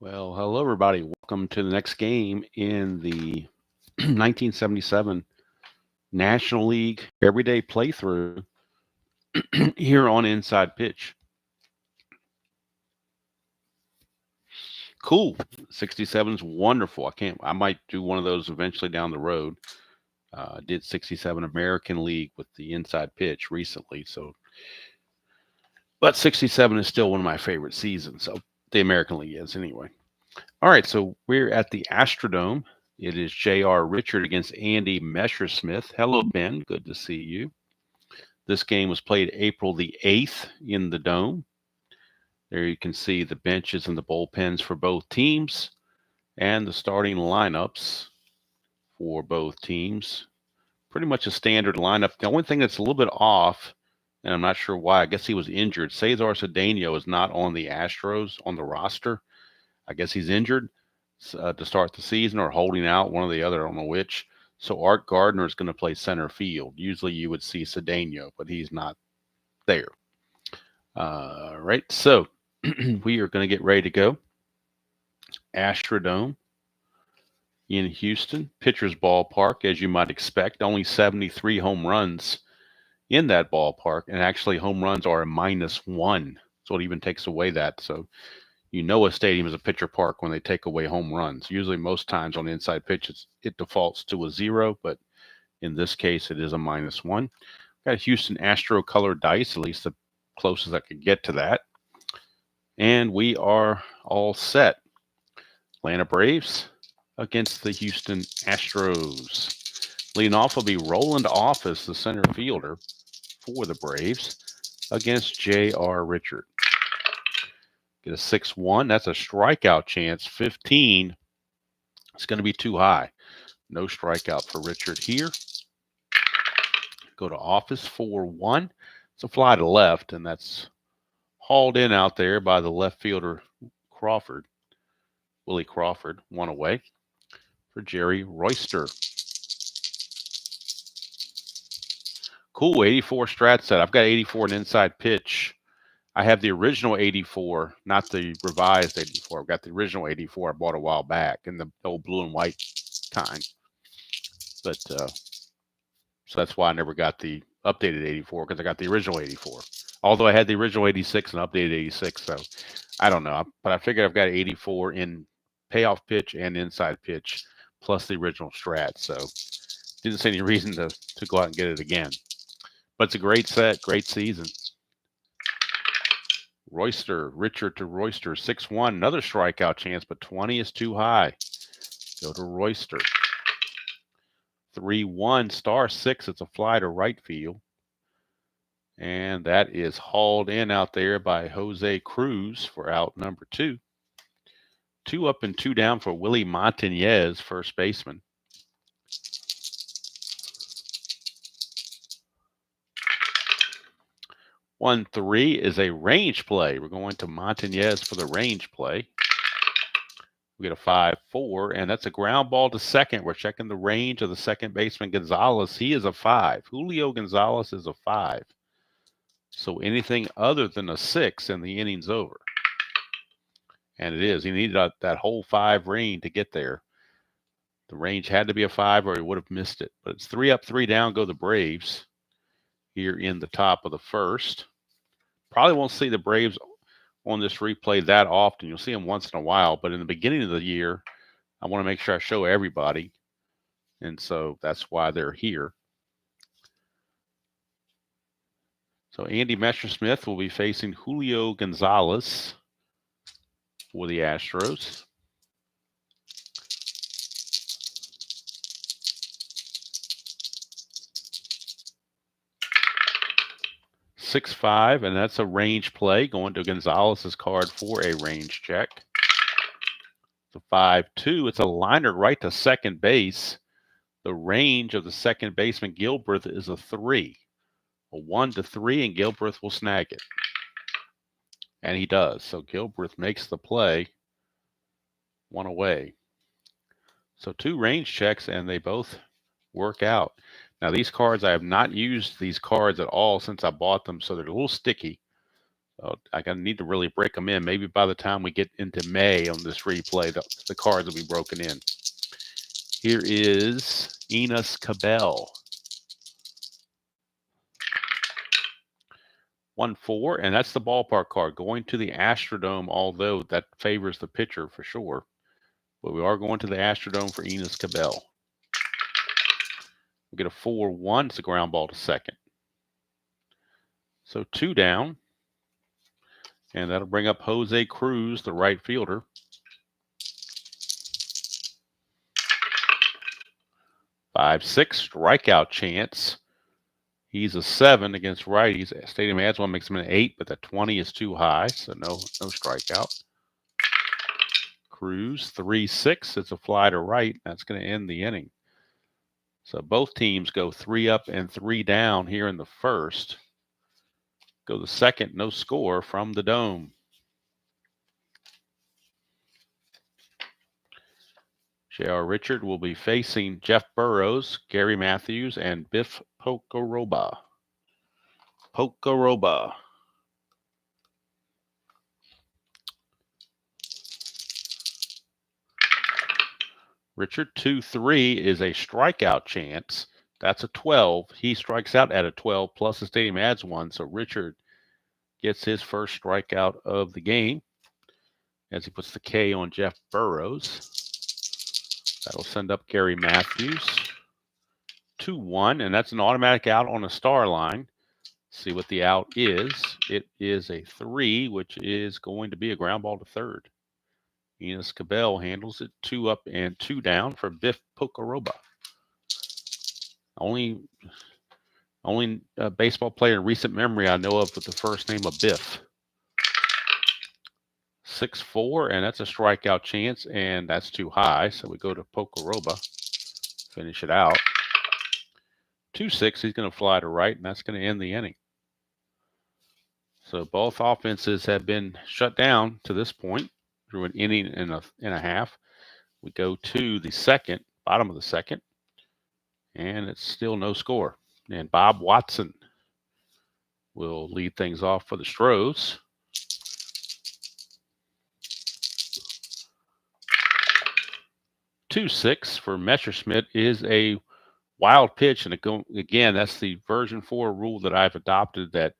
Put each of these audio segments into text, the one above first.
Well, hello, everybody. Welcome to the next game in the 1977 National League Everyday Playthrough here on Inside Pitch. Cool. 67 is wonderful. I might do one of those eventually down the road. Did 67 American League with the Inside Pitch recently. But 67 is still one of my favorite seasons. So the American League is anyway. All right, so we're at the Astrodome. It is J.R. Richard against Andy Messersmith. Hello, Ben. Good to see you. This game was played April the 8th in the Dome. There you can see the benches and the bullpens for both teams and the starting lineups for both teams. Pretty much a standard lineup. The only thing that's a little bit off, and I'm not sure why, I guess he was injured. Cesar Cedeno is not on the Astros on the roster. I guess he's injured to start the season or holding out, one or the other, I don't know which. So Art Gardner is going to play center field. Usually you would see Cedeno, but he's not there. Right, so we are going to get ready to go. Astrodome in Houston, pitcher's ballpark, as you might expect. Only 73 home runs in that ballpark, and actually home runs are a -1, so it even takes away that. So you know a stadium is a pitcher park when they take away home runs. Usually most times on the inside pitches, it defaults to a 0, but in this case, it is a -1. Got a Houston Astro color dice, at least the closest I could get to that. And we are all set. Atlanta Braves against the Houston Astros. Leading off will be Roland Office, the center fielder for the Braves, against J.R. Richard. Get a 6-1. That's a strikeout chance. 15. It's going to be too high. No strikeout for Richard here. Go to Office 4-1. It's a fly to left, and that's hauled in out there by the left fielder Crawford. Willie Crawford, one away for Jerry Royster. Cool, 84 strat set. I've got 84 in inside pitch. I have the original 84, not the revised 84. I've got the original 84 I bought a while back in the old blue and white kind. But so that's why I never got the updated 84, because I got the original 84. Although I had the original 86 and updated 86, so I don't know. But I figured I've got 84 in payoff pitch and inside pitch, plus the original strat. So didn't see any reason to go out and get it again. But it's a great set, great season. Royster, Richard to Royster, 6-1. Another strikeout chance, but 20 is too high. Go to Royster. 3-1, star 6. It's a fly to right field. And that is hauled in out there by Jose Cruz for out number 2. 2 up and 2 down for Willie Montañez, first baseman. One 3 is a range play. We're going to Montañez for the range play. We get a 5-4, and that's a ground ball to second. We're checking the range of the second baseman Gonzalez. He is a 5. Julio Gonzalez is a 5. So anything other than a 6 and the inning's over. And it is. He needed that whole 5 range to get there. The range had to be a 5 or he would have missed it. But it's 3 up, 3 down go the Braves here in the top of the first. Probably won't see the Braves on this replay that often. You'll see them once in a while. But in the beginning of the year, I want to make sure I show everybody. And so that's why they're here. So Andy Messersmith will be facing Julio Gonzalez for the Astros. (6-5), and that's a range play going to Gonzalez's card for a range check. The 5-2, it's a liner right to second base. The range of the second baseman Gilbreth is a 3. A 1-3, and Gilbreth will snag it. And he does. So Gilbreth makes the play, 1 away. So 2 range checks, and they both work out. Now, these cards, I have not used these cards at all since I bought them, so they're a little sticky. I need to really break them in. Maybe by the time we get into May on this replay, the cards will be broken in. Here is Enos Cabell. 1-4, and that's the ballpark card going to the Astrodome, although that favors the pitcher for sure. But we are going to the Astrodome for Enos Cabell. We get a 4-1. It's a ground ball to second. So 2 down. And that'll bring up Jose Cruz, the right fielder. Five, 6 strikeout chance. He's a 7 against righties. Stadium adds one, makes him an 8, but that 20 is too high, so no strikeout. Cruz, 3-6. It's a fly to right. That's going to end the inning. So both teams go 3 up and 3 down here in the first. Go the second, no score from the Dome. J.R. Richard will be facing Jeff Burrows, Gary Matthews, and Biff Pocoroba. Richard, 2-3 is a strikeout chance. That's a 12. He strikes out at a 12, plus the stadium adds one. So Richard gets his first strikeout of the game as he puts the K on Jeff Burrows. That'll send up Gary Matthews. 2-1, and that's an automatic out on a star line. See what the out is. It is a 3, which is going to be a ground ball to third. Enos Cabell handles it. 2 up and 2 down for Biff Pocoroba. Only baseball player in recent memory I know of with the first name of Biff. 6-4, and that's a strikeout chance, and that's too high. So we go to Pocoroba. Finish it out. 2-6, he's going to fly to right, and that's going to end the inning. So both offenses have been shut down to this point through an inning and a half. We go to the second, bottom of the second, and it's still no score. And Bob Watson will lead things off for the Stros. Two-6 for Messersmith is a wild pitch, and again, that's the version 4 rule that I've adopted, that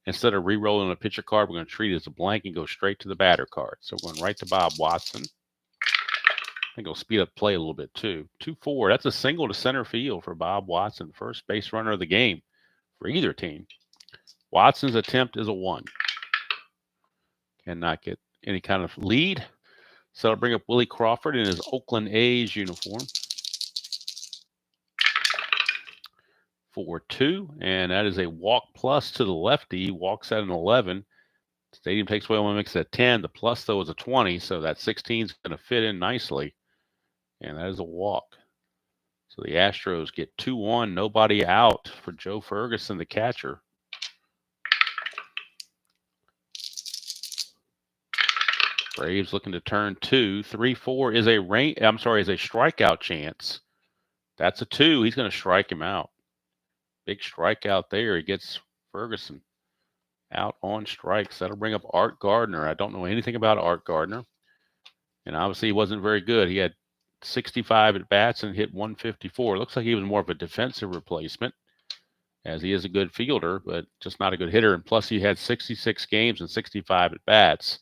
instead of re-rolling a pitcher card, we're going to treat it as a blank and go straight to the batter card. So we're going right to Bob Watson. I think it'll speed up play a little bit too. 2-4. That's a single to center field for Bob Watson, first base runner of the game for either team. Watson's attempt is a 1. Cannot get any kind of lead. So I'll bring up Willie Crawford in his Oakland A's uniform. 4-2, and that is a walk plus to the lefty. He walks at an 11. Stadium takes away one, makes it a 10. The plus, though, is a 20, so that 16 is going to fit in nicely, and that is a walk. So the Astros get 2-1, nobody out for Joe Ferguson, the catcher. Braves looking to turn 2. 3-4 is a strikeout chance. That's a 2. He's going to strike him out. Big strikeout there. He gets Ferguson out on strikes. That'll bring up Art Gardner. I don't know anything about Art Gardner. And obviously he wasn't very good. He had 65 at bats and hit 154. Looks like he was more of a defensive replacement, as he is a good fielder, but just not a good hitter. And plus he had 66 games and 65 at bats.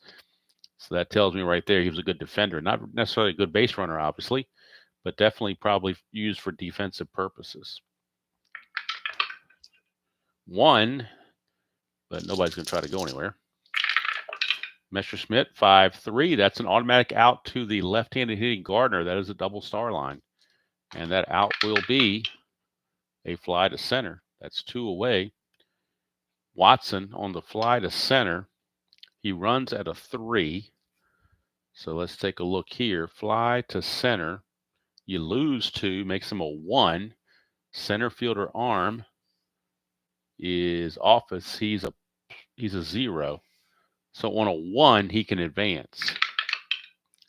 So that tells me right there he was a good defender. Not necessarily a good base runner, obviously, but definitely probably used for defensive purposes. 1, but nobody's going to try to go anywhere. Messersmith, 5-3. That's an automatic out to the left-handed hitting Gardner. That is a double star line. And that out will be a fly to center. That's 2 away. Watson on the fly to center. He runs at a 3. So let's take a look here. Fly to center. You lose 2, makes him a 1. Center fielder arm is office. He's a 0. So on a 1, he can advance.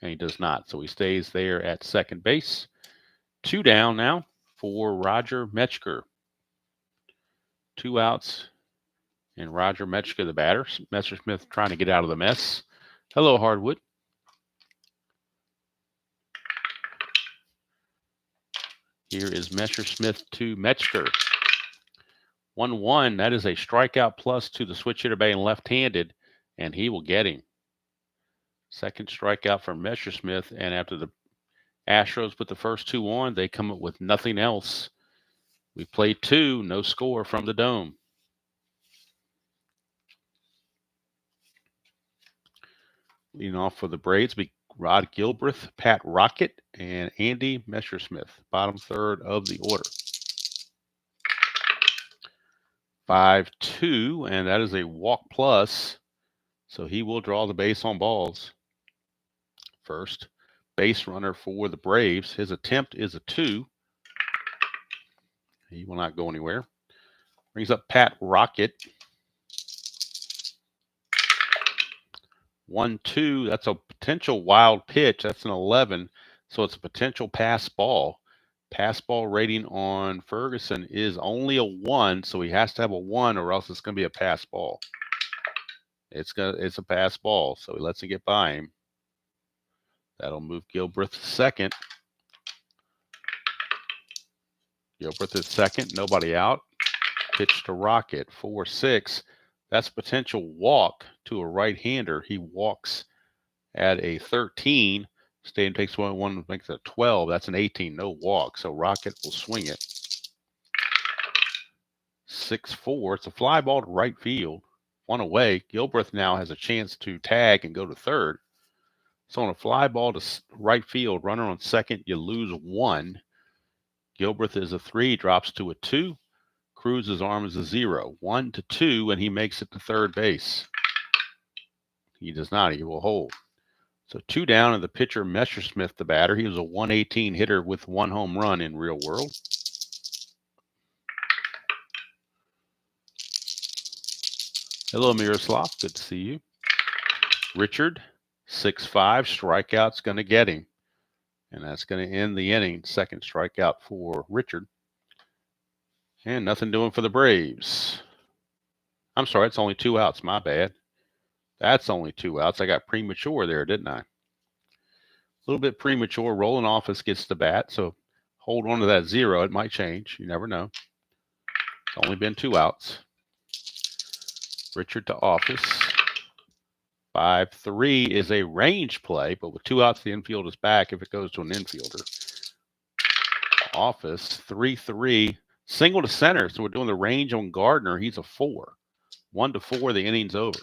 And he does not. So he stays there at second base. 2 down now for Roger Metzger. 2 outs And Roger Metchka, the batter. Messersmith trying to get out of the mess. Hello, Hardwood. Here is Messersmith to Metzger. 1-1. That is a strikeout plus to the switch hitter batting left-handed, and he will get him. Second strikeout from Messersmith, and after the Astros put the first two on, they come up with nothing else. We played 2, no score from the Dome. Leading off for the Braves be Rod Gilbreth, Pat Rocket, and Andy Messersmith, bottom third of the order. 5-2, and that is a walk plus, so he will draw the base on balls. First base runner for the Braves. His attempt is a 2. He will not go anywhere. Brings up Pat Rocket. 1-2. That's a potential wild pitch. That's an 11. So it's a potential pass ball. Pass ball rating on Ferguson is only a 1, so he has to have a 1 or else it's going to be a pass ball. It's a pass ball, so he lets it get by him. That'll move Gilbreth to second. Gilbreth is second, nobody out. Pitch to Rocket, 4-6. That's potential walk to a right-hander. He walks at a 13. Stadium takes 1, makes it a 12. That's an 18, no walk. So Rocket will swing it. 6-4. It's a fly ball to right field. 1 away. Gilbreth now has a chance to tag and go to third. So on a fly ball to right field, runner on second, you lose 1. Gilbreth is a 3, drops to a 2. Cruz's arm is a 0. 1-2, and he makes it to third base. He does not. He will hold. So 2 down, and the pitcher, Messersmith, the batter. He was a 118 hitter with 1 home run in real world. Hello, Miroslav. Good to see you. Richard, 6-5. Strikeout's going to get him. And that's going to end the inning. Second strikeout for Richard. And nothing doing for the Braves. I'm sorry, it's only 2 outs. My bad. That's only 2 outs. I got premature there, didn't I? A little bit premature. Roland Office gets the bat, so hold on to that 0. It might change. You never know. It's only been 2 outs. Richard to Office. 5-3 is a range play, but with 2 outs, the infield is back if it goes to an infielder. Office, 3-3. Single to center, so we're doing the range on Gardner. He's a 4. 1-4, the inning's over.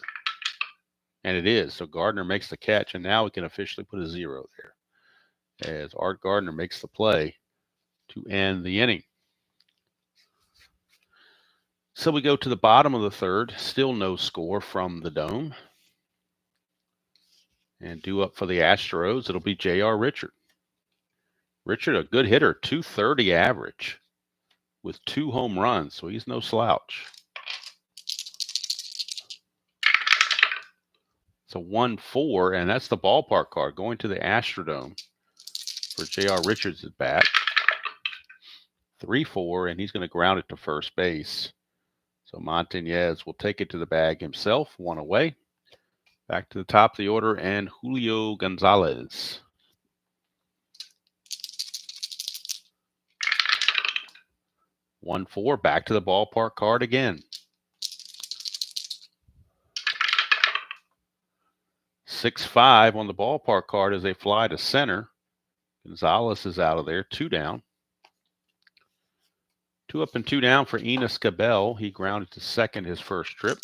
And it is. So Gardner makes the catch, and now we can officially put a 0 there as Art Gardner makes the play to end the inning. So we go to the bottom of the third. Still no score from the Dome. And due up for the Astros, it'll be J.R. Richard. Richard, a good hitter, 230 average with 2 home runs, so he's no slouch. It's a 1-4, and that's the ballpark card going to the Astrodome for J.R. Richards at bat. 3-4, and he's going to ground it to first base. So Montañez will take it to the bag himself, 1 away. Back to the top of the order, and Julio Gonzalez. One 4, back to the ballpark card again. 6-5 on the ballpark card as they fly to center. Gonzalez is out of there, 2 down. 2 up and 2 down for Enos Cabell. He grounded to second his first trip.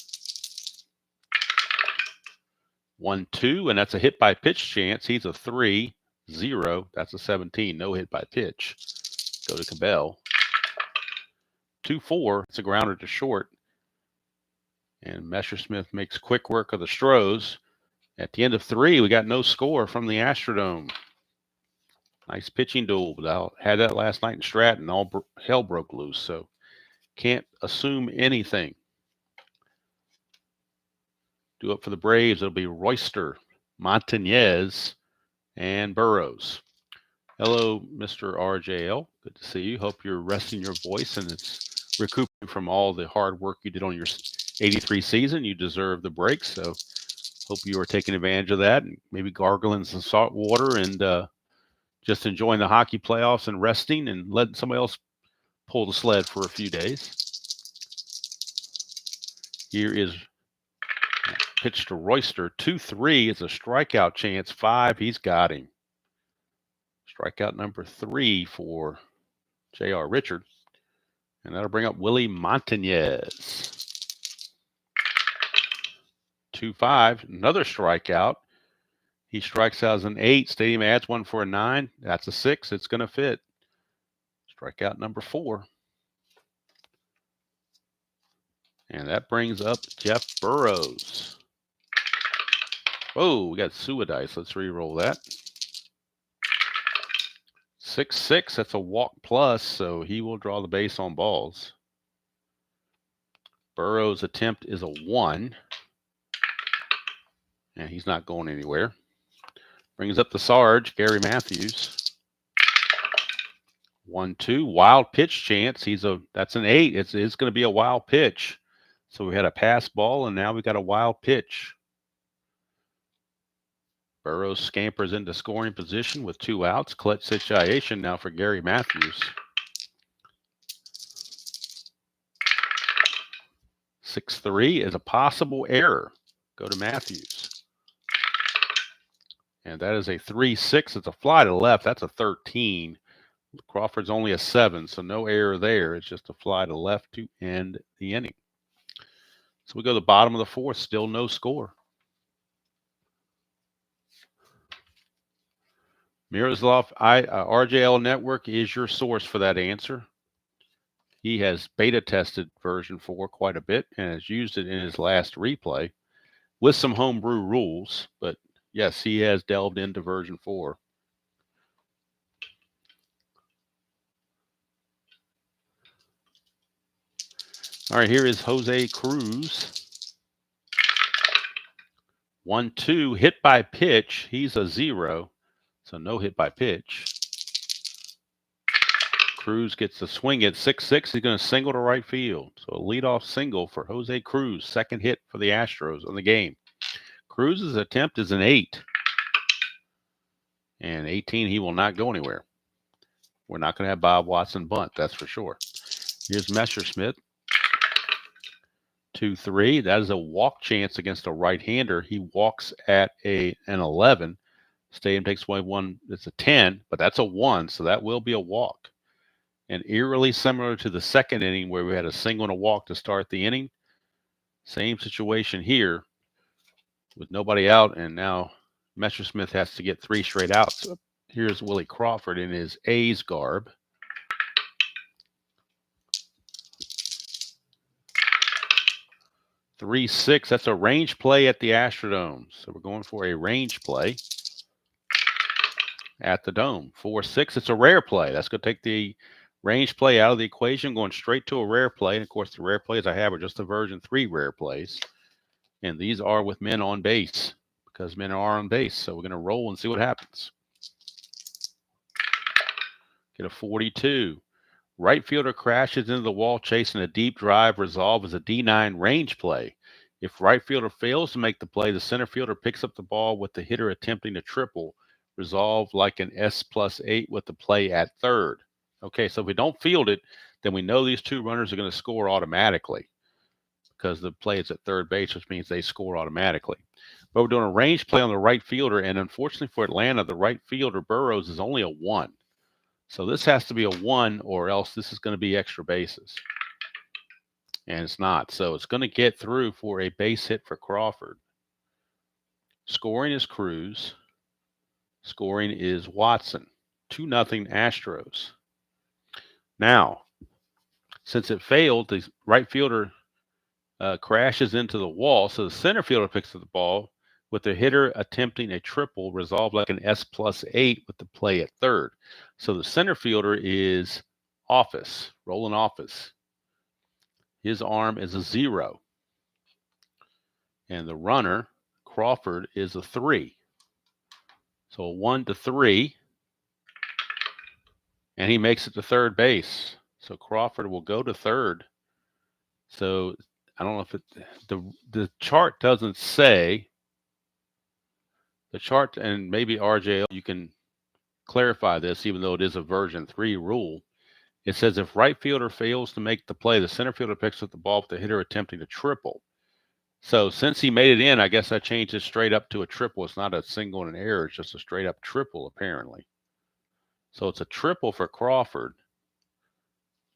1-2, and that's a hit by pitch chance. He's a 3-0. That's a 17. No hit by pitch. Go to Cabell. 2-4. It's a grounder to short. And Messersmith makes quick work of the Stros. At the end of 3, we got no score from the Astrodome. Nice pitching duel, but I had that last night in Stratton. All hell broke loose, so can't assume anything. Due up for the Braves, it'll be Royster, Montañez, and Burrows. Hello, Mr. RJL. Good to see you. Hope you're resting your voice and it's recuperating from all the hard work you did on your '83 season. You deserve the break, so hope you are taking advantage of that and maybe gargling some salt water and just enjoying the hockey playoffs and resting and letting somebody else pull the sled for a few days. Here is pitch to Royster. 2-3. It's a strikeout chance. 5. He's got him. Strikeout number 3 for J.R. Richard. And that'll bring up Willie Montañez. 2-5. Another strikeout. He strikes out as an 8. Stadium adds one for a 9. That's a 6. It's going to fit. Strikeout number 4. And that brings up Jeff Burrows. Oh, we got Suadice. Let's re-roll that. 6-6. That's a walk plus, so he will draw the base on balls. Burrows' attempt is a 1. And he's not going anywhere. Brings up the Sarge, Gary Matthews. 1-2. Wild pitch chance. That's an 8. It's going to be a wild pitch. So we had a pass ball, and now we got a wild pitch. Burrows scampers into scoring position with 2 outs. Clutch situation now for Gary Matthews. 6-3 is a possible error. Go to Matthews. And that is a 3-6. It's a fly to left. That's a 13. Crawford's only a 7, so no error there. It's just a fly to left to end the inning. So we go to the bottom of the 4th. Still no score. Miroslav, RJL Network is your source for that answer. He has beta tested version 4 quite a bit and has used it in his last replay with some homebrew rules. But yes, he has delved into version 4. All right, here is Jose Cruz. 1-2, hit by pitch. He's a 0, so no hit by pitch. Cruz gets the swing at 6-6. He's going to single to right field. So a leadoff single for Jose Cruz. Second hit for the Astros on the game. Cruz's attempt is an 8. And 18, he will not go anywhere. We're not going to have Bob Watson bunt, that's for sure. Here's Messersmith. 2-3. That is a walk chance against a right-hander. He walks at an 11. Stadium takes away 1. It's a 10, but that's a 1, so that will be a walk. And eerily similar to the second inning where we had a single and a walk to start the inning. Same situation here with nobody out, and now Messersmith has to get 3 straight outs. Here's Willie Crawford in his A's garb. (3-6). That's a range play at the Astrodome. So we're going for a range play at the Dome. 4-6. It's a rare play. That's going to take the range play out of the equation, going straight to a rare play. And of course, the rare plays I have are just the version 3 rare plays. And these are with men on base because men are on base. So we're going to roll and see what happens. Get a 42. Right fielder crashes into the wall chasing a deep drive. Resolve as a D9 range play. If right fielder fails to make the play, the center fielder picks up the ball with the hitter attempting to triple. Resolve like an S+8 with the play at third. Okay, so if we don't field it, then we know these 2 runners are going to score automatically because the play is at third base, which means they score automatically. But we're doing a range play on the right fielder, and unfortunately for Atlanta, the right fielder, Burrows, is only a 1. So this has to be a 1 or else this is going to be extra bases. And it's not. So it's going to get through for a base hit for Crawford. Scoring is Cruz. Scoring is Watson. 2-0 Astros. Now, since it failed, the right fielder crashes into the wall. So the center fielder picks up the ball with the hitter attempting a triple. Resolve like an S+8 with the play at third. So the center fielder is Office, Roland Office. His arm is a 0. And the runner, Crawford, is a 3. So a 1-3. And he makes it to third base. So Crawford will go to third. So I don't know if the chart doesn't say. The chart, and maybe RJ, you can clarify this, even though it is a version 3 rule. It says if right fielder fails to make the play, the center fielder picks up the ball with the hitter attempting to triple. So since he made it in, I guess I changed it straight up to a triple. It's not a single and an error. It's just a straight up triple, apparently. So it's a triple for Crawford.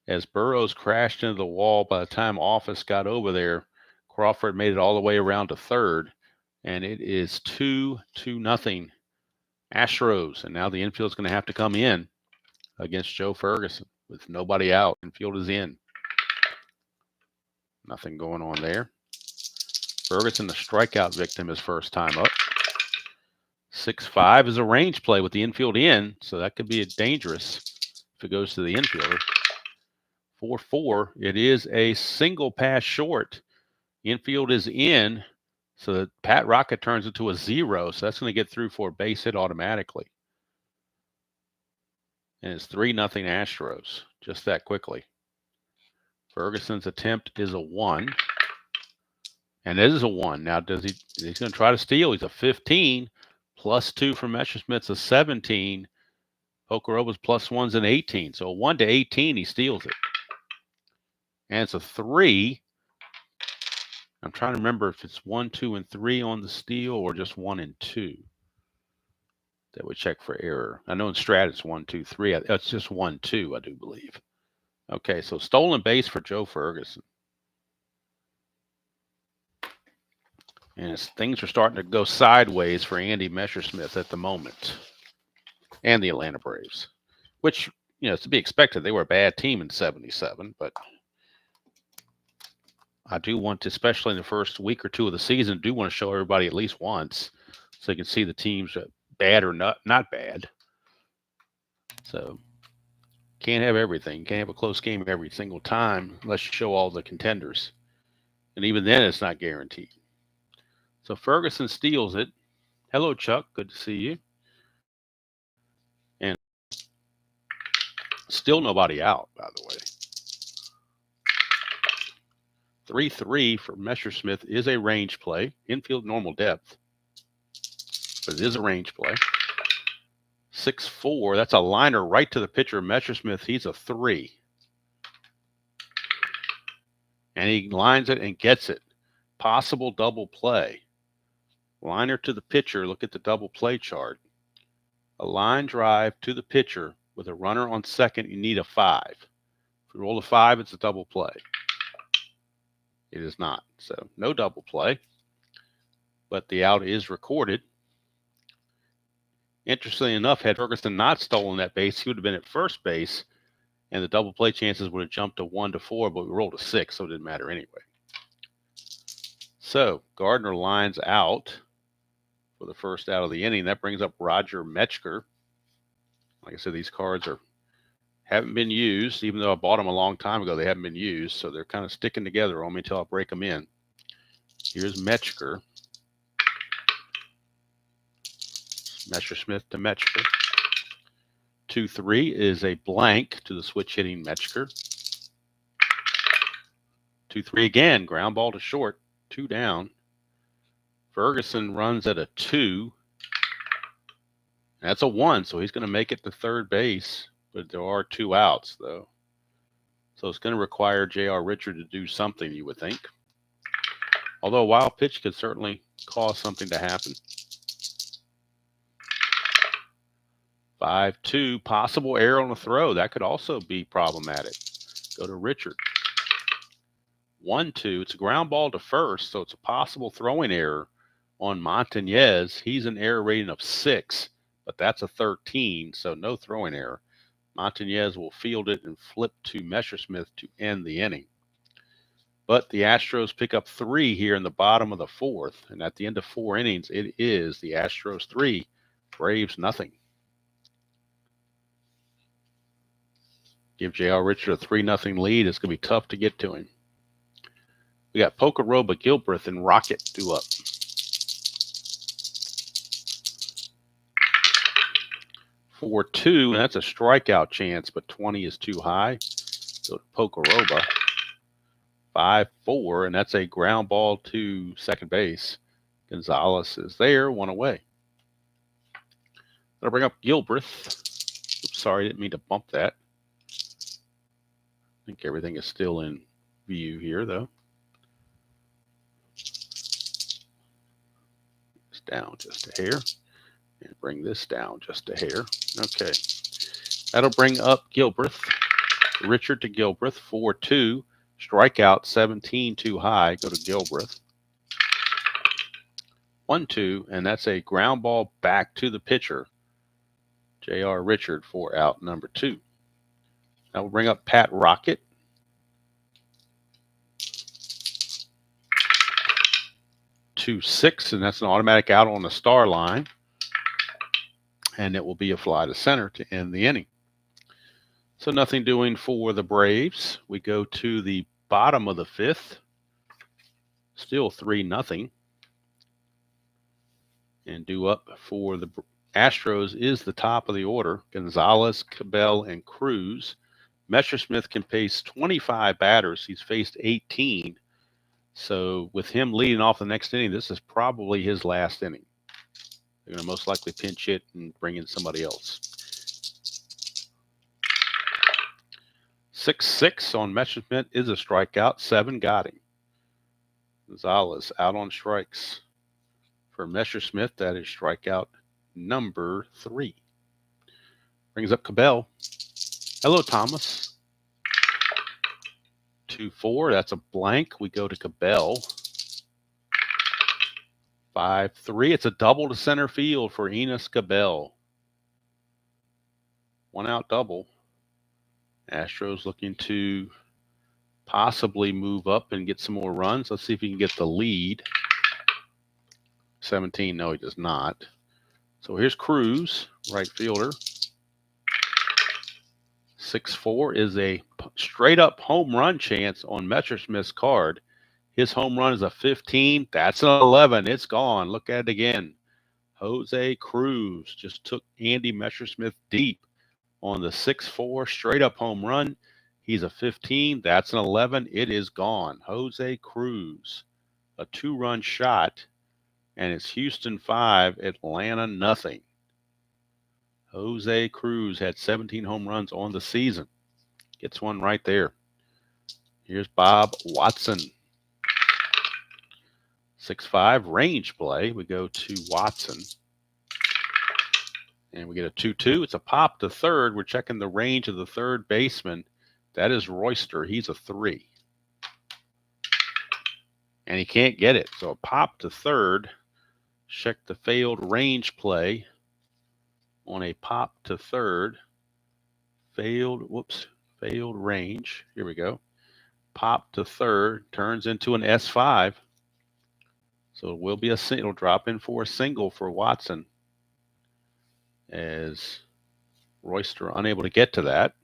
As Burroughs crashed into the wall, by the time Office got over there, Crawford made it all the way around to third. And it is 2-0 Astros. And now the infield's going to have to come in against Joe Ferguson with nobody out. Infield is in. Nothing going on there. Ferguson, the strikeout victim, his first time up. 6-5 is a range play with the infield in, so that could be dangerous if it goes to the infielder. 4-4, it is a single pass short. Infield is in, so that Pat Rocket turns into a 0, so that's going to get through for a base hit automatically. And it's 3-0 Astros, just that quickly. Ferguson's attempt is a 1. And it is a 1. Now, he's going to try to steal. He's a 15. +2 from Messersmith's a 17. Pocoroba's +1's an 18. So a 1 to 18, he steals it. And it's a 3. I'm trying to remember if it's 1, 2, and 3 on the steal or just 1 and 2. That would check for error. I know in Strat it's 1, 2, 3. It's just 1, 2, I do believe. Okay, so stolen base for Joe Ferguson. And things are starting to go sideways for Andy Messersmith at the moment. And the Atlanta Braves. Which, is to be expected. They were a bad team in 77, but I do want to, especially in the first week or two of the season, do want to show everybody at least once so you can see the teams bad or not bad. So can't have everything. Can't have a close game every single time unless you show all the contenders. And even then, it's not guaranteed. So Ferguson steals it. Hello, Chuck. Good to see you. And still nobody out, by the way. 3-3 for Messersmith is a range play. Infield normal depth. But it is a range play. 6-4. That's a liner right to the pitcher. Messersmith, he's a 3. And he lines it and gets it. Possible double play. Liner to the pitcher. Look at the double play chart. A line drive to the pitcher with a runner on second. You need a 5. If you roll a 5, it's a double play. It is not. So no double play. But the out is recorded. Interestingly enough, had Ferguson not stolen that base, he would have been at first base, and the double play chances would have jumped to 1 to 4, but we rolled a 6, so it didn't matter anyway. So Gardner lines out for the first out of the inning. That brings up Roger Metzger. Like I said, these cards haven't been used, even though I bought them a long time ago. They haven't been used, so they're kind of sticking together on me until I break them in. Here's Metzger. Messersmith to Metzger. 2-3 is a blank to the switch hitting Metzger. 2-3 again, ground ball to short, 2 down. Ferguson runs at a 2. That's a 1, so he's going to make it to third base, but there are 2 outs, though. So it's going to require J.R. Richard to do something, you would think. Although a wild pitch could certainly cause something to happen. 5-2, possible error on the throw. That could also be problematic. Go to Richard. 1-2, it's a ground ball to first, so it's a possible throwing error on Montañez. He's an error rating of 6, but that's a 13, so no throwing error. Montañez will field it and flip to Messersmith to end the inning. But the Astros pick up 3 here in the bottom of the 4th, and at the end of 4 innings, it is the Astros 3, Braves nothing. Give J.R. Richard a 3-0 lead. It's going to be tough to get to him. We got Pocoroba, Gilbreth, and Rocket due up. 4-2, and that's a strikeout chance, but 20 is too high. So Pocoroba. 5-4, and that's a ground ball to second base. Gonzalez is there, one away. That'll bring up Gilbreth. Oops, sorry, didn't mean to bump that. I think everything is still in view here, though. It's down just a hair. And bring this down just a hair. Okay. That'll bring up Gilbreth. Richard to Gilbreth, 4-2. Strikeout, 17 too high. Go to Gilbreth. 1-2, and that's a ground ball back to the pitcher. J.R. Richard for out number 2. That will bring up Pat Rocket. 2-6, and that's an automatic out on the star line. And it will be a fly to center to end the inning. So nothing doing for the Braves. We go to the bottom of the 5th. Still 3-0. And due up for the Astros is the top of the order. Gonzalez, Cabell, and Cruz. Messersmith can face 25 batters. He's faced 18. So with him leading off the next inning, this is probably his last inning. They're going to most likely pinch hit and bring in somebody else. 6-6 on Messersmith is a strikeout. 7 got him. Gonzalez out on strikes. For Messersmith, that is strikeout number 3. Brings up Cabell. Hello, Thomas. 2-4. That's a blank. We go to Cabell. 5-3. It's a double to center field for Enos Cabell. 1 out double. Astros looking to possibly move up and get some more runs. Let's see if he can get the lead. 17. No, he does not. So here's Cruz, right fielder. 6-4 is a straight up home run chance on Messersmith's card. His home run is a 15. That's an 11. It's gone. Look at it again. Jose Cruz just took Andy Messersmith deep on the 6-4 straight up home run. He's a 15. That's an 11. It is gone. Jose Cruz, a 2-run shot, and it's Houston 5, Atlanta nothing. Jose Cruz had 17 home runs on the season. Gets one right there. Here's Bob Watson. 6-5 range play. We go to Watson. And we get a 2-2. It's a pop to third. We're checking the range of the third baseman. That is Royster. He's a 3. And he can't get it. So a pop to third. Check the failed range play on a pop to third. Failed range. Here we go. Pop to third turns into an S5. So it will be it'll drop in for a single for Watson as Royster unable to get to that.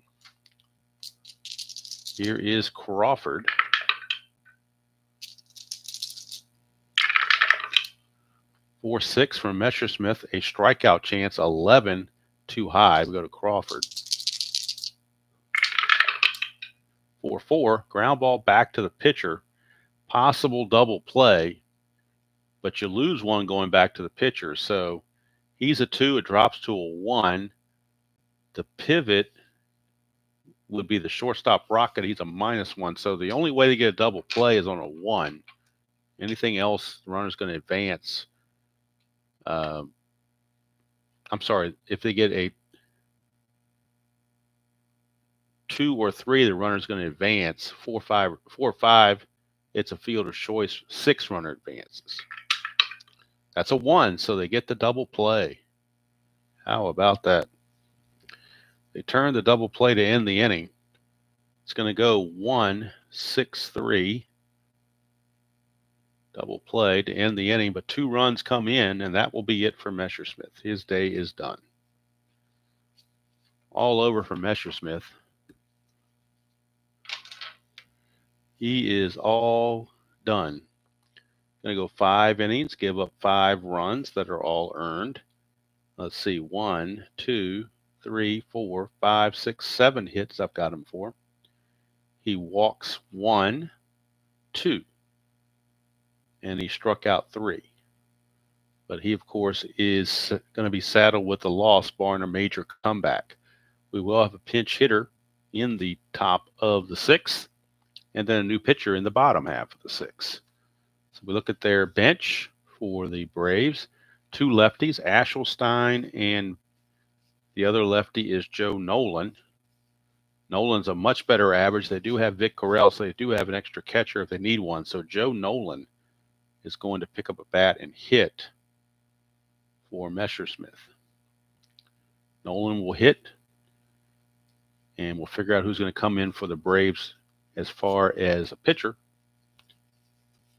Here is Crawford. Four 6 from Messersmith, a strikeout chance, 11 too high. We go to Crawford. 4-4, ground ball back to the pitcher. Possible double play, but you lose one going back to the pitcher. So he's a 2, it drops to a 1. The pivot would be the shortstop Rocket. He's a -1. So the only way to get a double play is on a 1. Anything else, the runner's going to advance. I'm sorry, if they get a 2 or 3, the runner's going to advance. 4 or 5, it's a fielder's choice. 6 runner advances. That's a 1, so they get the double play. How about that? They turn the double play to end the inning. It's going to go 1-6-3. Double play to end the inning, but 2 runs come in, and that will be it for Messersmith. His day is done. All over for Messersmith. He is all done. Going to go 5 innings, give up 5 runs that are all earned. Let's see, 1, 2, 3, 4, 5, 6, 7 hits I've got him for. He walks 1, 2, and he struck out 3. But he, of course, is going to be saddled with a loss, barring a major comeback. We will have a pinch hitter in the top of the 6th, and then a new pitcher in the bottom half of the 6th. So we look at their bench for the Braves. 2 lefties, Ashelstein, and the other lefty is Joe Nolan. Nolan's a much better average. They do have Vic Correll, so they do have an extra catcher if they need one. So Joe Nolan is going to pick up a bat and hit for Messersmith. Nolan will hit, and we'll figure out who's going to come in for the Braves as far as a pitcher.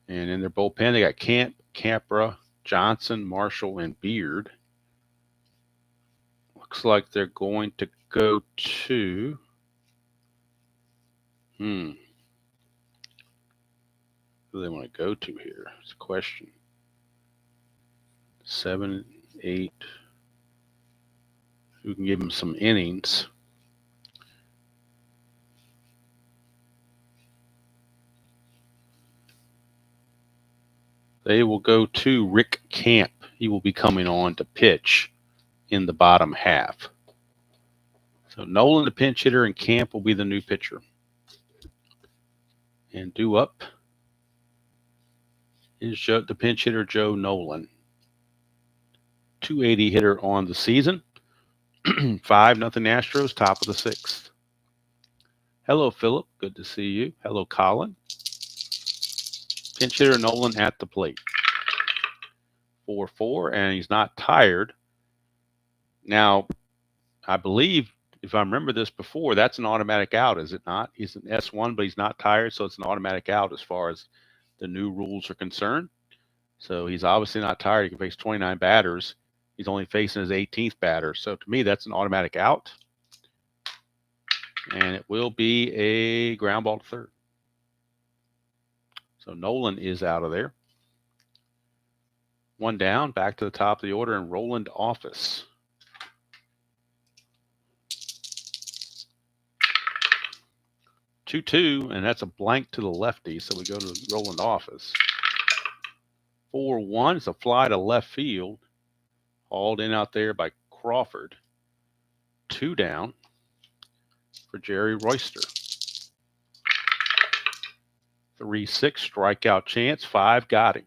And in their bullpen, they got Camp, Capra, Johnson, Marshall, and Beard. Looks like they're going to go to... Who do they want to go to here? It's a question. 7, 8. Who can give them some innings? They will go to Rick Camp. He will be coming on to pitch in the bottom half. So Nolan, the pinch hitter, and Camp will be the new pitcher. And due up is the pinch hitter, Joe Nolan. 280 hitter on the season. 5-0 Astros, top of the 6th. Hello, Philip. Good to see you. Hello, Colin. Pinch hitter Nolan at the plate. 4-4, and he's not tired. Now, I believe, if I remember this before, that's an automatic out, is it not? He's an S1, but he's not tired, so it's an automatic out as far as the new rules are concerned. So he's obviously not tired. He can face 29 batters. He's only facing his 18th batter. So to me, that's an automatic out. And it will be a ground ball to third. So Nolan is out of there. 1 down, back to the top of the order, and Roland Office. Two, and that's a blank to the lefty, so we go to Roland Office. 4-1, it's a fly to left field. Hauled in out there by Crawford. 2 down for Jerry Royster. 3-6, strikeout chance, 5 got him.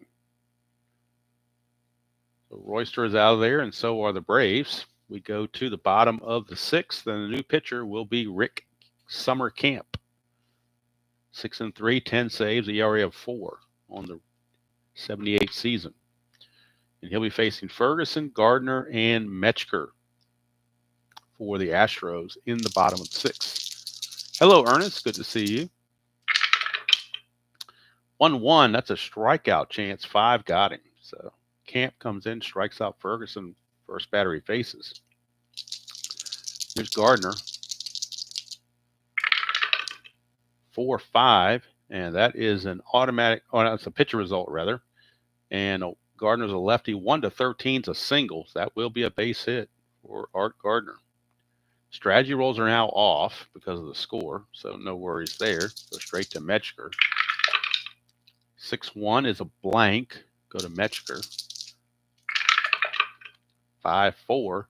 So Royster is out of there, and so are the Braves. We go to the bottom of the 6th, and the new pitcher will be Rick Summercamp. 6-3, 10 saves, ERA of 4 on the 78 season. And he'll be facing Ferguson, Gardner, and Metzger for the Astros in the bottom of the 6th. Hello, Ernest. Good to see you. 1-1, that's a strikeout chance. 5 got him. So Camp comes in, strikes out Ferguson, first batter he faces. Here's Gardner. 4-5, and that is an automatic, it's a pitcher result rather. And Gardner's a lefty. 1-13 is a single. So that will be a base hit for Art Gardner. Strategy rolls are now off because of the score, so no worries there. Go straight to Metzger. 6-1 is a blank. Go to Metzger. 5-4.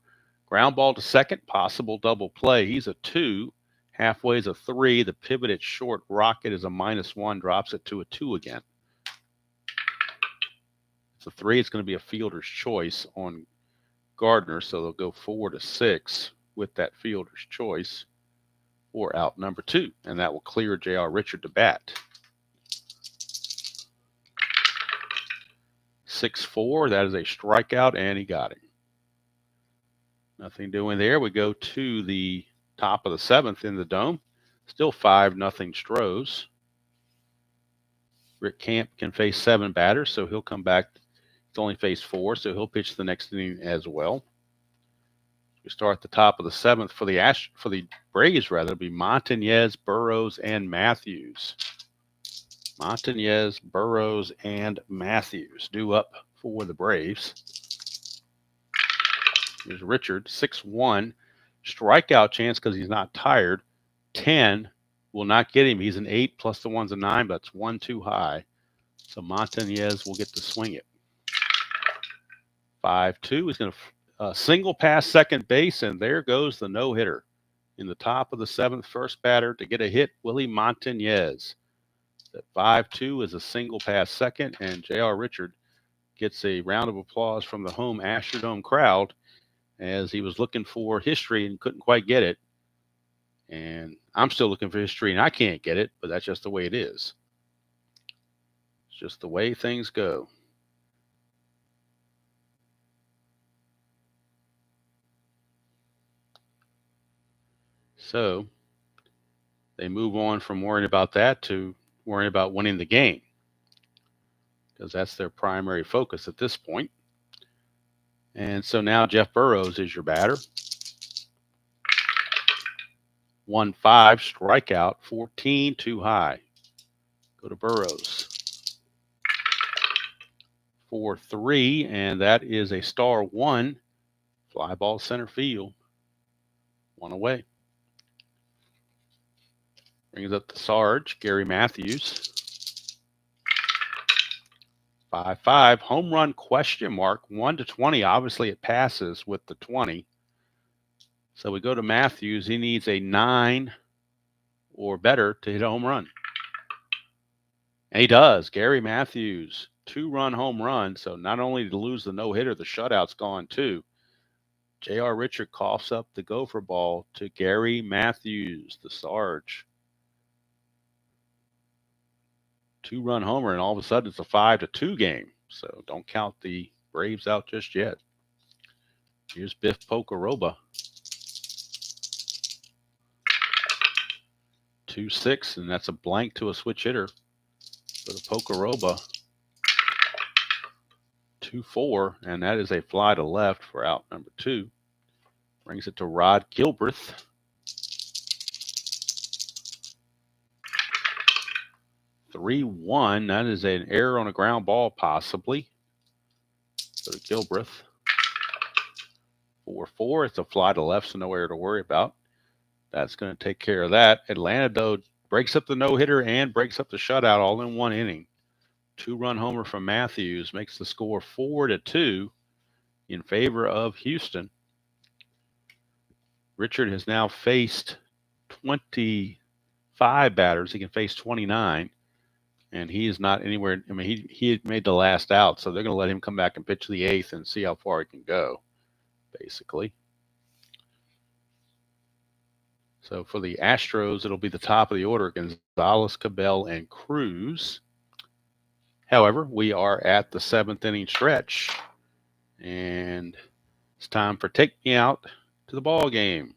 Ground ball to second, possible double play. He's a 2. Halfway is a 3. The pivot at short. Rocket is a -1, drops it to a 2 again. It's a 3. It's going to be a fielder's choice on Gardner, so they'll go 4-6 with that fielder's choice or out number 2, and that will clear J.R. Richard to bat. 6-4, that is a strikeout, and he got him. Nothing doing there. We go to the top of the 7th in the Dome. Still 5-0 Stros. Rick Camp can face 7 batters, so he'll come back. He's only faced 4, so he'll pitch the next inning as well. We start at the top of the 7th for the Braves, rather. It'll be Montañez, Burrows, and Matthews. Montañez, Burrows, and Matthews due up for the Braves. Here's Richard, 6-1. Strikeout chance because he's not tired. 10 will not get him. He's an 8 plus the 1's a 9, but it's 1 too high. So Montañez will get to swing it. 5-2 is going to single pass second base, and there goes the no-hitter. In the top of the 7th, first batter to get a hit, Willie Montañez. That 5-2 is a single pass second, and J.R. Richard gets a round of applause from the home Astrodome crowd as he was looking for history and couldn't quite get it. And I'm still looking for history, and I can't get it, but that's just the way it is. It's just the way things go. So they move on from worrying about that to worrying about winning the game, because that's their primary focus at this point. And so now Jeff Burrows is your batter. 1-5, strikeout, 14 too high. Go to Burrows. 4-3, and that is a star 1. Fly ball center field. 1 away. Brings up the Sarge, Gary Matthews. 5-5, home run question mark, 1-20. Obviously, it passes with the 20. So we go to Matthews. He needs a 9 or better to hit a home run. And he does. Gary Matthews, 2-run home run. So not only did he lose the no-hitter, the shutout's gone too. J.R. Richard coughs up the gopher ball to Gary Matthews, the Sarge. 2-run homer, and all of a sudden it's a 5-2 game. So don't count the Braves out just yet. Here's Biff Pocoroba. 2-6, and that's a blank to a switch hitter for the Pocoroba. 2-4, and that is a fly to left for out number 2. Brings it to Rod Gilbreth. 3-1, that is an error on a ground ball, possibly. Go to Gilbreth. 4-4, it's a fly to left, so no error to worry about. That's going to take care of that. Atlanta, though, breaks up the no-hitter and breaks up the shutout all in 1 inning. 2-run homer from Matthews makes the score 4-2 in favor of Houston. Richard has now faced 25 batters. He can face 29, and he is not anywhere. I mean, he had made the last out, so they're going to let him come back and pitch the 8th and see how far he can go, basically. So for the Astros, it'll be the top of the order: Gonzalez, Cabell, and Cruz. However, we are at the 7th inning stretch, and it's time for Take Me Out to the Ball Game.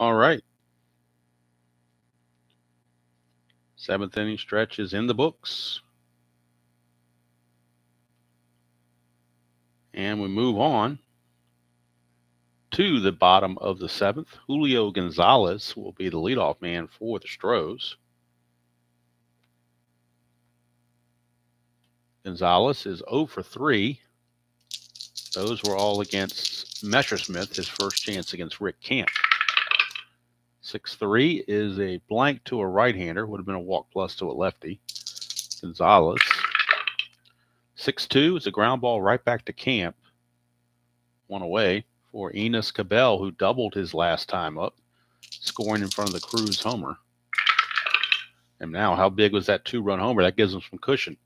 All right. 7th inning stretch is in the books. And we move on to the bottom of the 7th. Julio Gonzalez will be the leadoff man for the Stros. Gonzalez is 0 for 3. Those were all against Messersmith, his first chance against Rick Camp. 6-3 is a blank to a right-hander. Would have been a walk plus to a lefty. Gonzalez. 6-2 is a ground ball right back to Camp. One away for Enos Cabell, who doubled his last time up, scoring in front of the Cruz homer. And now, how big was that 2-run homer? That gives them some cushion.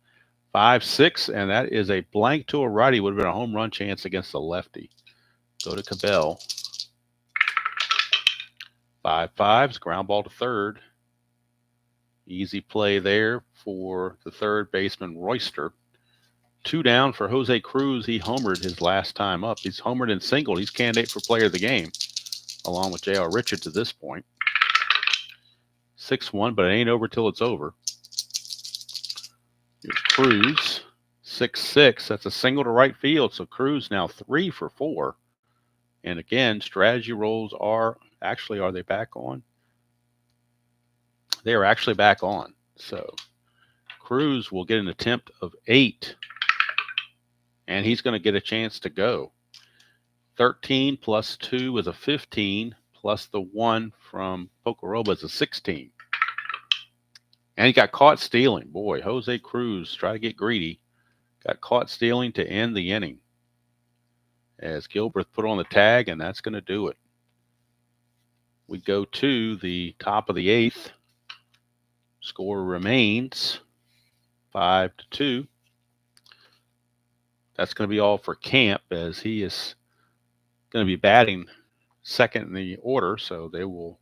5-6, and that is a blank to a righty. Would have been a home run chance against the lefty. Go to Cabell. 5-5 is ground ball to third. Easy play there for the third baseman, Royster. 2 down for Jose Cruz. He homered his last time up. He's homered and singled. He's candidate for player of the game, along with J.R. Richards at this point. 6-1, but it ain't over till it's over. Here's Cruz. 6-6. That's a single to right field. So Cruz now 3 for 4. And again, strategy rolls are they back on? They are actually back on. So Cruz will get an attempt of 8. And he's going to get a chance to go. 13 plus 2 is a 15, plus the 1 from Pocoroba is a 16. And he got caught stealing. Boy, Jose Cruz, try to get greedy. Got caught stealing to end the inning. As Gilbreth put on the tag, and that's going to do it. We go to the top of the 8th. Score remains 5-2. That's going to be all for Camp, as he is going to be batting second in the order. So they will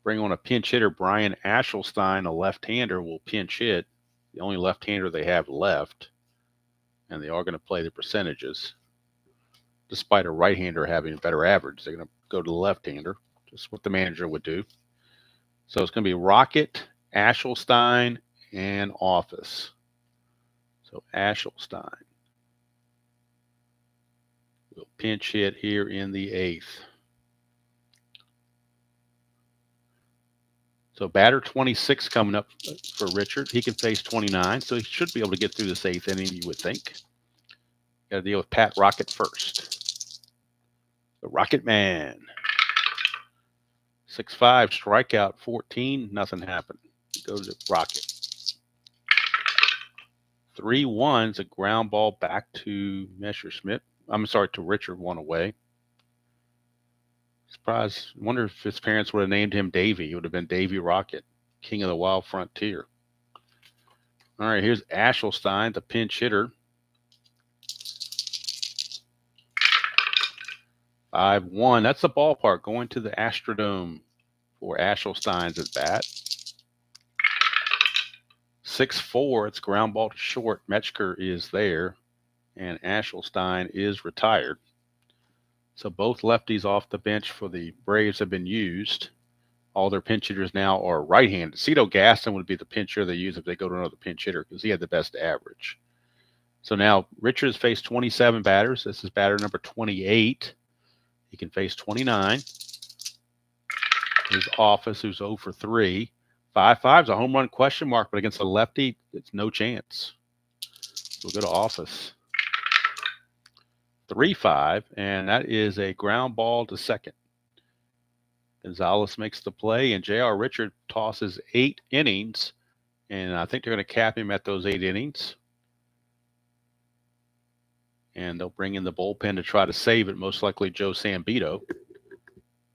bring on a pinch hitter. Brian Ashelstein, a left-hander, will pinch hit. The only left-hander they have left. And they are going to play the percentages. Despite a right-hander having a better average, they're going to go to the left-hander. Just what the manager would do. So it's going to be Rocket, Ashelstein, and Office. So Ashelstein will pinch hit here in the 8th. So batter 26 coming up for Richard. He can face 29, so he should be able to get through this 8th inning, you would think. Got to deal with Pat Rocket first. The Rocket Man. 6-5, strikeout 14, nothing happened. Go to Rocket. 3-1 is a ground ball back to Messersmith. To Richard, 1 away. Surprised. Wonder if his parents would have named him Davy. He would have been Davy Rocket, king of the wild frontier. All right, here's Ashelstein, the pinch hitter. 5-1. That's the ballpark going to the Astrodome for Ashelstein's at bat. 6-4. It's ground ball to short. Metzger is there, and Ashelstein is retired. So both lefties off the bench for the Braves have been used. All their pinch hitters now are right-handed. Cito Gaston would be the pinch hitter they use if they go to another pinch hitter because he had the best average. So now Richards faced 27 batters. This is batter number 28. He can face 29. His Office, who's 0 for 3. 5-5 is a home run question mark, but against a lefty, it's no chance. We'll go to Office. 3-5, and that is a ground ball to second. Gonzalez makes the play, and J.R. Richard tosses 8 innings, and I think they're going to cap him at those 8 innings. And they'll bring in the bullpen to try to save it, most likely Joe Sambito.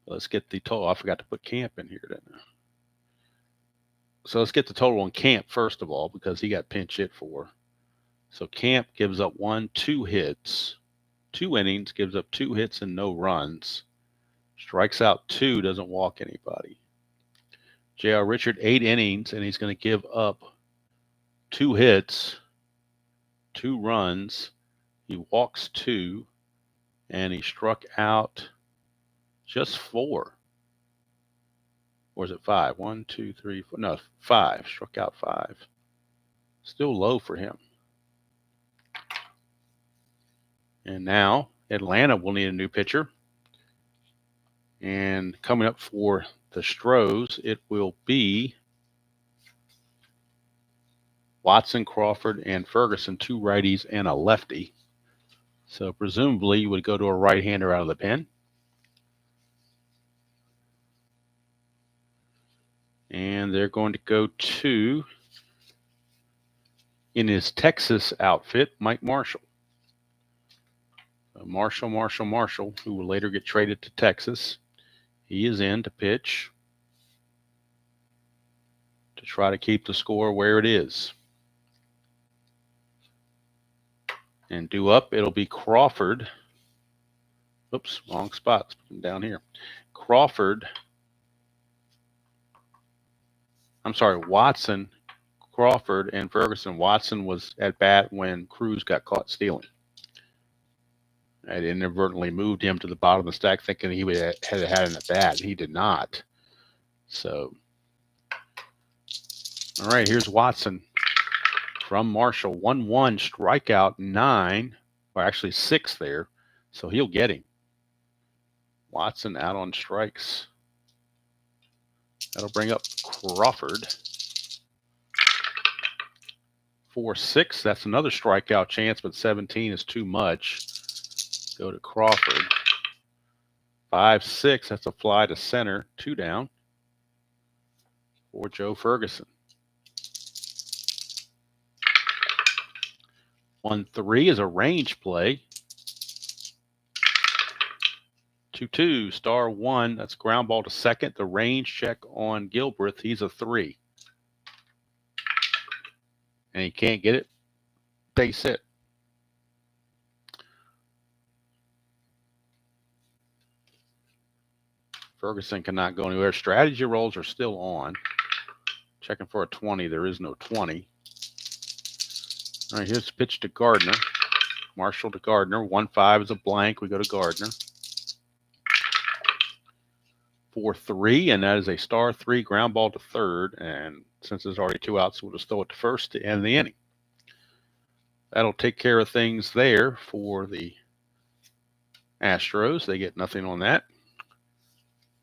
Let's get the total. I forgot to put Camp in here, didn't I? So let's get the total on Camp first of all, because he got pinch hit for. So Camp gives up 2 hits. 2 innings, gives up 2 hits and no runs. Strikes out 2, doesn't walk anybody. J.R. Richard, 8 innings, and he's going to give up 2 hits, 2 runs. He walks 2, and he struck out just 4. Or is it 5? 1, 2, 3, 4. No, 5. Struck out 5. Still low for him. And now Atlanta will need a new pitcher. And coming up for the Stros, it will be Watson, Crawford, and Ferguson, 2 righties and a lefty. So presumably you would go to a right-hander out of the pen. And they're going to go to, in his Texas outfit, Mike Marshall. Marshall, who will later get traded to Texas. He is in to pitch to try to keep the score where it is. And due up, it'll be Crawford. Oops, wrong spot. Down here. Watson, Crawford, and Ferguson. Watson was at bat when Cruz got caught stealing. I inadvertently moved him to the bottom of the stack thinking he had an at bat. He did not. So, all right, here's Watson from Marshall. 1-1, strikeout 9, or actually 6 there. So he'll get him. Watson out on strikes. That'll bring up Crawford. 4-6, that's another strikeout chance, but 17 is too much. Go to Crawford. 5-6, that's a fly to center. 2 down for Joe Ferguson. 1-3 is a range play. 2-2, star 1. That's ground ball to second. The range check on Gilbreth. He's a 3. And he can't get it. Base hit. Ferguson cannot go anywhere. Strategy rolls are still on. Checking for a 20. There is no 20. All right, here's the pitch to Gardner. Marshall to Gardner. 1-5 is a blank. We go to Gardner. 4-3, and that is a star 3 ground ball to third. And since there's already 2 outs, we'll just throw it to first to end the inning. That'll take care of things there for the Astros. They get nothing on that.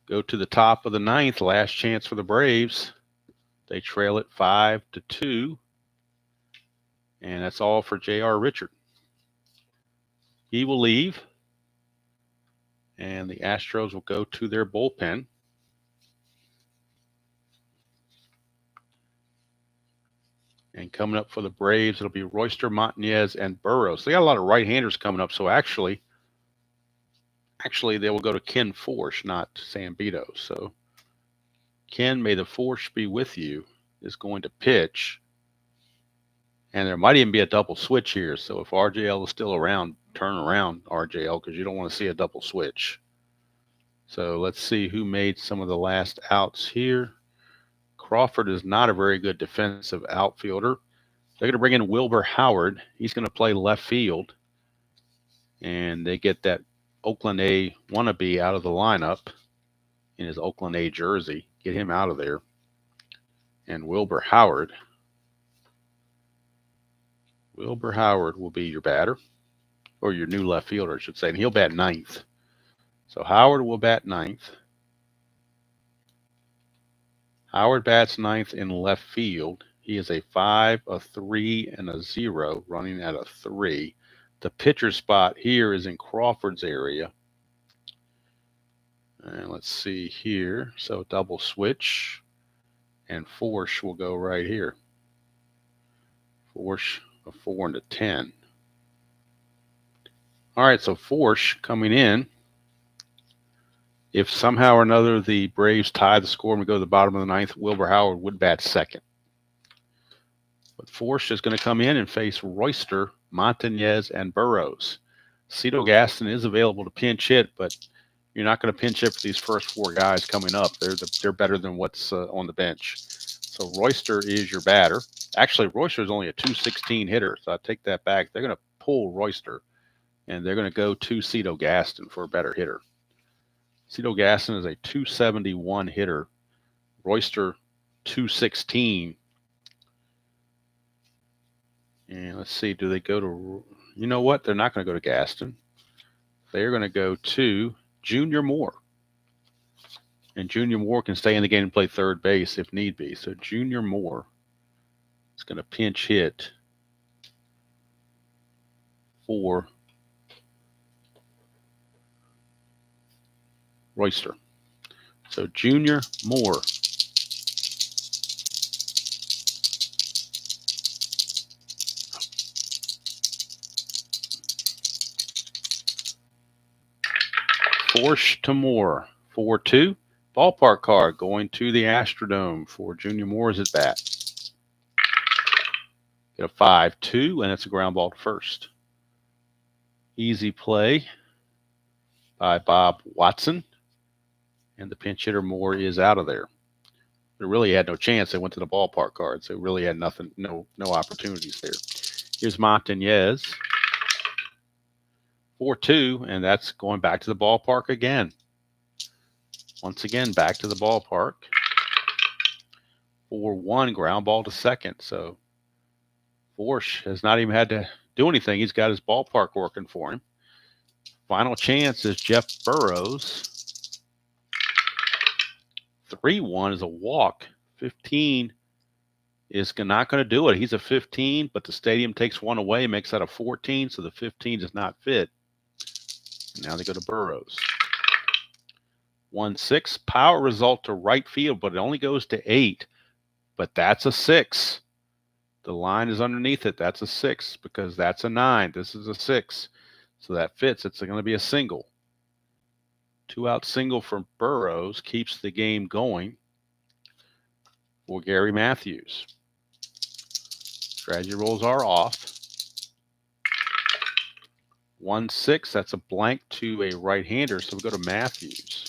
Go to the top of the 9th. Last chance for the Braves. They trail it 5-2. And that's all for J.R. Richard. He will leave. And the Astros will go to their bullpen. And coming up for the Braves, it'll be Royster, Montañez, and Burrows. They got a lot of right-handers coming up. So actually, they will go to Ken Forsch, not Sam Bito. So Ken, may the Forsch be with you, is going to pitch. And there might even be a double switch here. So if RJL is still around, turn around RJL, because you don't want to see a double switch. So let's see who made some of the last outs here. Crawford is not a very good defensive outfielder. They're going to bring in Wilbur Howard. He's going to play left field. And they get that Oakland A wannabe out of the lineup in his Oakland A jersey. Get him out of there. And Wilbur Howard will be your batter, or your new left fielder, I should say. And he'll bat 9th. So Howard will bat 9th. Howard bats 9th in left field. He is a 5, a 3, and a 0, running at a 3. The pitcher spot here is in Crawford's area. And let's see here. So double switch. And Forsch will go right here. Forsch, a 4 and a 10. All right, so Forsch coming in. If somehow or another the Braves tie the score and we go to the bottom of the 9th, Wilbur Howard would bat 2nd. But Forsch is going to come in and face Royster, Montañez, and Burrows. Cito Gaston is available to pinch hit, but you're not going to pinch hit for these first 4 guys coming up. They're better than what's on the bench. So Royster is your batter. Actually, Royster is only a 216 hitter, so I take that back. They're going to pull Royster, and they're going to go to Cito Gaston for a better hitter. Cito Gaston is a 271 hitter. Royster, 216. And let's see, do they go to, you know what? They're not going to go to Gaston. They're going to go to Junior Moore. And Junior Moore can stay in the game and play third base if need be. So Junior Moore is going to pinch hit for Royster. So Junior Moore Forsh to Moore. 4-2. Ballpark card going to the Astrodome for Junior Moore's at bat. Get a 5-2, and it's a ground ball to first. Easy play by Bob Watson. And the pinch hitter Moore is out of there. They really had no chance. They went to the ballpark cards. They really had nothing, no opportunities there. Here's Montañez. 4-2, and that's going back to the ballpark again. Once again, back to the ballpark. 4-1, ground ball to second. So Forsh has not even had to do anything. He's got his ballpark working for him. Final chance is Jeff Burrows. 3-1 is a walk. 15 is not going to do it. He's a 15, but the stadium takes one away, makes that a 14, so the 15 does not fit. And now they go to Burrows. 1-6, power result to right field, but it only goes to 8. But that's a 6. The line is underneath it. That's a 6 because that's a 9. This is a 6. So that fits. It's going to be a single. 2-out single from Burrows keeps the game going for Gary Matthews. Strategy rolls are off. 1-6, that's a blank to a right-hander, so we go to Matthews.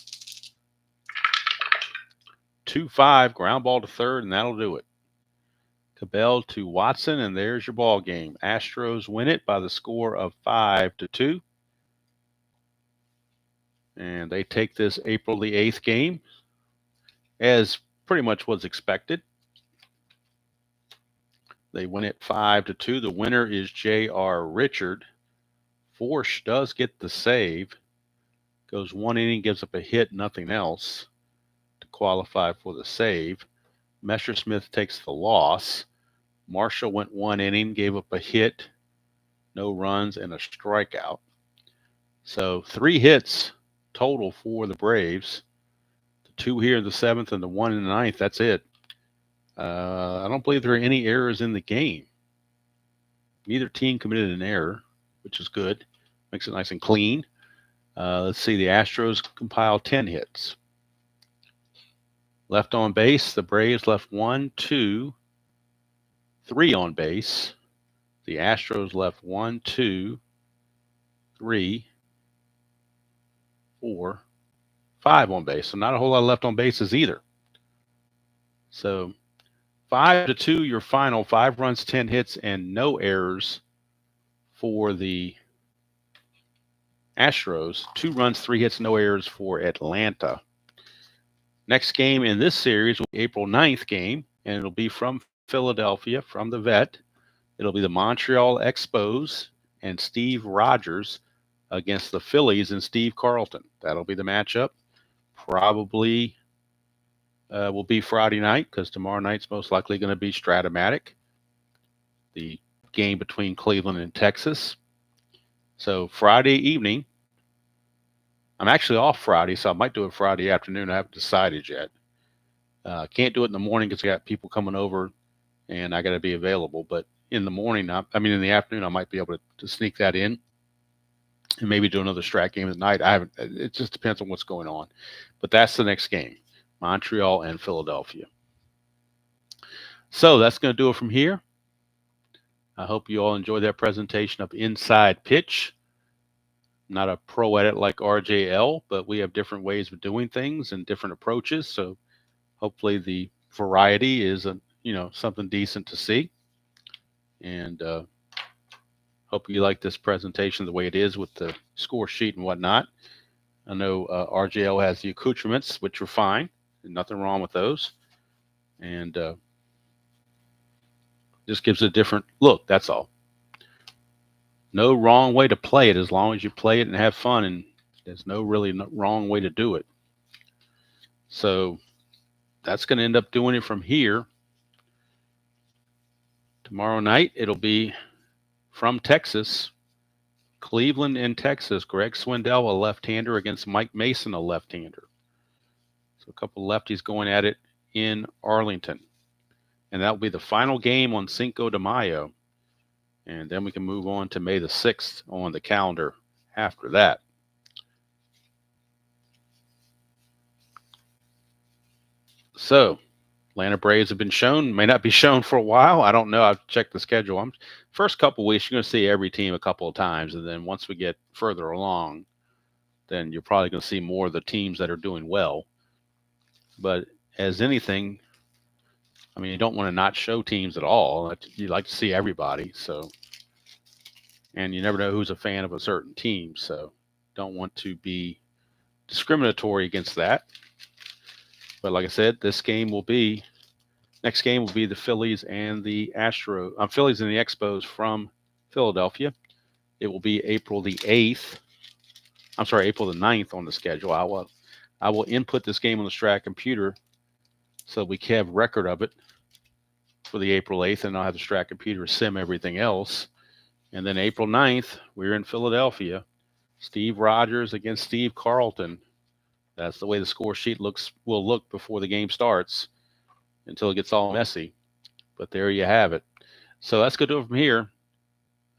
2-5, ground ball to third, and that'll do it. Cabell to Watson, and there's your ball game. Astros win it by the score of 5-2. And they take this April the 8th game, as pretty much was expected. They win it 5-2. The winner is J.R. Richard. Forsh does get the save. Goes 1 inning, gives up a hit, nothing else to qualify for the save. Messersmith takes the loss. Marshall went 1 inning, gave up a hit, no runs, and a strikeout. So 3 hits total for the Braves. The 2 here in the 7th and the 1 in the 9th. That's it. I don't believe there are any errors in the game. Neither team committed an error, which is good. Makes it nice and clean. Let's see. The Astros compiled 10 hits. Left on base, the Braves left 1, 2, 3 on base. The Astros left 1, 2, 3, 4, 5 on base. So not a whole lot left on bases either. So 5-2, your final. 5 runs, 10 hits, and no errors for the Astros. 2 runs, 3 hits, no errors for Atlanta. Next game in this series will be April 9th game, and it'll be from Philadelphia, from the Vet. It'll be the Montreal Expos and Steve Rogers against the Phillies and Steve Carlton. That'll be the matchup. Probably will be Friday night because tomorrow night's most likely going to be Stratomatic, the game between Cleveland and Texas. So Friday evening, I'm actually off Friday, so I might do it Friday afternoon. I haven't decided yet. Can't do it in the morning because I got people coming over and I got to be available. But in the morning, in the afternoon, I might be able to sneak that in and maybe do another Strat game at night. It just depends on what's going on. But that's the next game, Montreal and Philadelphia. So that's going to do it from here. I hope you all enjoyed that presentation of Inside Pitch. Not a pro at it like RJL, but we have different ways of doing things and different approaches. So hopefully the variety is something decent to see. And hope you like this presentation the way it is with the score sheet and whatnot. I know RJL has the accoutrements, which are fine. Nothing wrong with those. And just gives a different look, that's all. No wrong way to play it as long as you play it and have fun, and there's no wrong way to do it. So that's going to end up doing it from here. Tomorrow night, it'll be from Texas, Cleveland and Texas. Greg Swindell, a left-hander, against Mike Mason, a left-hander. So a couple of lefties going at it in Arlington. And that will be the final game on Cinco de Mayo. And then we can move on to May the 6th on the calendar after that. So Atlanta Braves have been shown, may not be shown for a while. I don't know. I've checked the schedule. First couple of weeks, you're going to see every team a couple of times. And then once we get further along, then you're probably going to see more of the teams that are doing well. But as anything, I mean, you don't want to not show teams at all. You like to see everybody. So, and you never know who's a fan of a certain team. So, don't want to be discriminatory against that. But like I said, next game will be the Phillies and the Phillies and the Expos from Philadelphia. It will be April the 8th. I'm sorry, April the 9th on the schedule. I will input this game on the Strat computer so we can have record of it for the April 8th, and I'll have the Strat computer sim everything else. And then April 9th, we're in Philadelphia. Steve Rogers against Steve Carlton. That's the way the score sheet will look before the game starts until it gets all messy. But there you have it. So that's going to do it from here.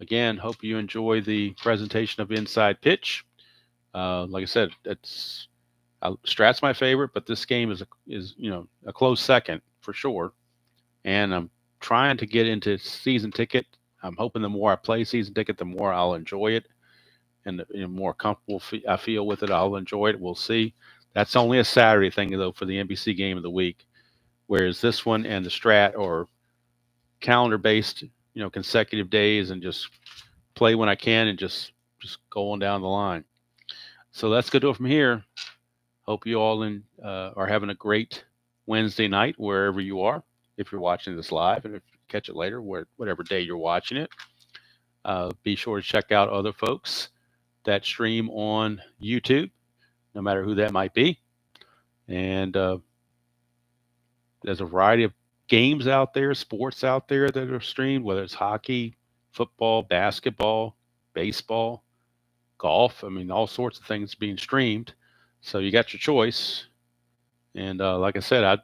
Again, hope you enjoy the presentation of Inside Pitch. Like I said, Strat's my favorite, but this game is a close second for sure. And I'm trying to get into season ticket. I'm hoping the more I play season ticket, the more I'll enjoy it, and the more comfortable I feel with it, I'll enjoy it. We'll see. That's only a Saturday thing though for the NBC game of the week, whereas this one and the Strat are calendar based, consecutive days, and just play when I can and just go on down the line. So that's good to do it from here. Hope you all are having a great Wednesday night wherever you are. If you're watching this live, and if you catch it later, whatever day you're watching it, be sure to check out other folks that stream on YouTube, no matter who that might be. And there's a variety of games out there, sports out there that are streamed, whether it's hockey, football, basketball, baseball, golf. I mean, all sorts of things being streamed. So you got your choice. And like I said,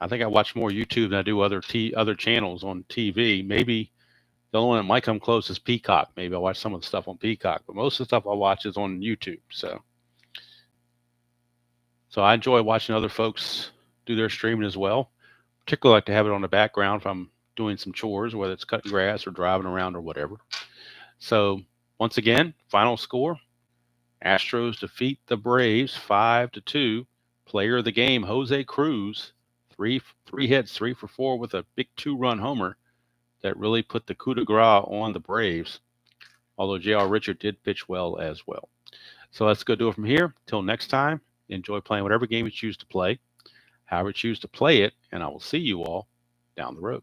I think I watch more YouTube than I do other channels on TV. Maybe the only one that might come close is Peacock. Maybe I watch some of the stuff on Peacock, but most of the stuff I watch is on YouTube. So I enjoy watching other folks do their streaming as well. Particularly like to have it on the background if I'm doing some chores, whether it's cutting grass or driving around or whatever. So once again, final score: Astros defeat the Braves 5-2. Player of the game, Jose Cruz, three hits, 3 for 4 with a big 2-run homer that really put the coup de grace on the Braves. Although J.R. Richard did pitch well as well. So let's go do it from here. Till next time, enjoy playing whatever game you choose to play, however you choose to play it, and I will see you all down the road.